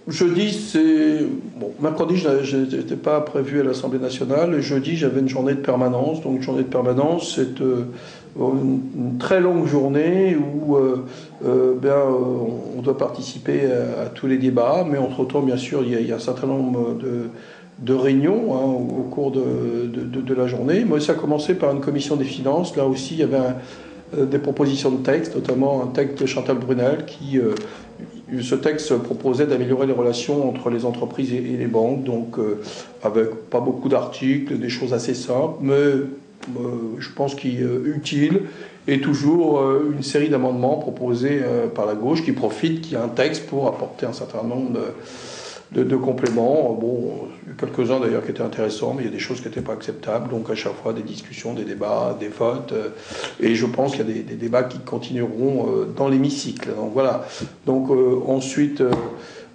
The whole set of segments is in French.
Jeudi, c'est... Bon, mercredi, je n'étais pas prévu à l'Assemblée nationale. Et jeudi, j'avais une journée de permanence. Donc, une journée de permanence, c'est une très longue journée où on doit participer à tous les débats. Mais entre-temps, bien sûr, il y a un certain nombre de réunions hein, au cours de la journée. Moi, ça a commencé par une commission des finances. Là aussi, il y avait des propositions de texte, notamment un texte de Chantal Brunel ce texte proposait d'améliorer les relations entre les entreprises et les banques, donc avec pas beaucoup d'articles, des choses assez simples, mais je pense qu'il est utile, et toujours une série d'amendements proposés par la gauche qui profitent, qui a un texte pour apporter un certain nombre de compléments. Bon, il y a quelques-uns d'ailleurs qui étaient intéressants, mais il y a des choses qui n'étaient pas acceptables. Donc à chaque fois des discussions, des débats, des votes. Et je pense qu'il y a des débats qui continueront dans l'hémicycle. Donc voilà. Donc ensuite,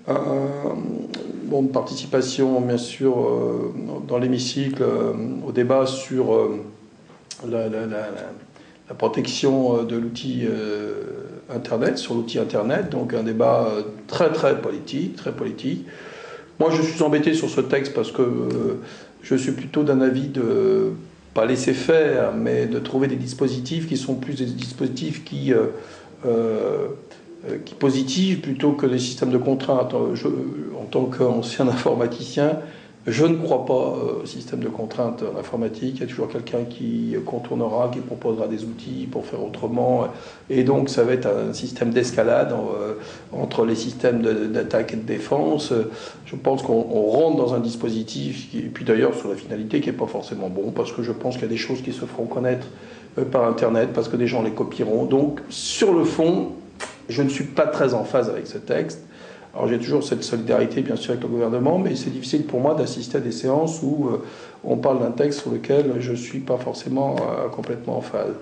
une participation bien sûr dans l'hémicycle au débat sur la protection de l'outil Internet, sur l'outil Internet, donc un débat très très politique, très politique. Moi je suis embêté sur ce texte parce que je suis plutôt d'un avis de pas laisser faire, mais de trouver des dispositifs qui sont plus des dispositifs qui positivent plutôt que des systèmes de contraintes. En tant qu'ancien informaticien, je ne crois pas au système de contraintes en informatique. Il y a toujours quelqu'un qui contournera, qui proposera des outils pour faire autrement. Et donc, ça va être un système d'escalade entre les systèmes d'attaque et de défense. Je pense qu'on rentre dans un dispositif, et puis d'ailleurs sur la finalité, qui n'est pas forcément bon, parce que je pense qu'il y a des choses qui se feront connaître par Internet, parce que des gens les copieront. Donc, sur le fond, je ne suis pas très en phase avec ce texte. Alors j'ai toujours cette solidarité bien sûr avec le gouvernement, mais c'est difficile pour moi d'assister à des séances où on parle d'un texte sur lequel je ne suis pas forcément complètement en phase.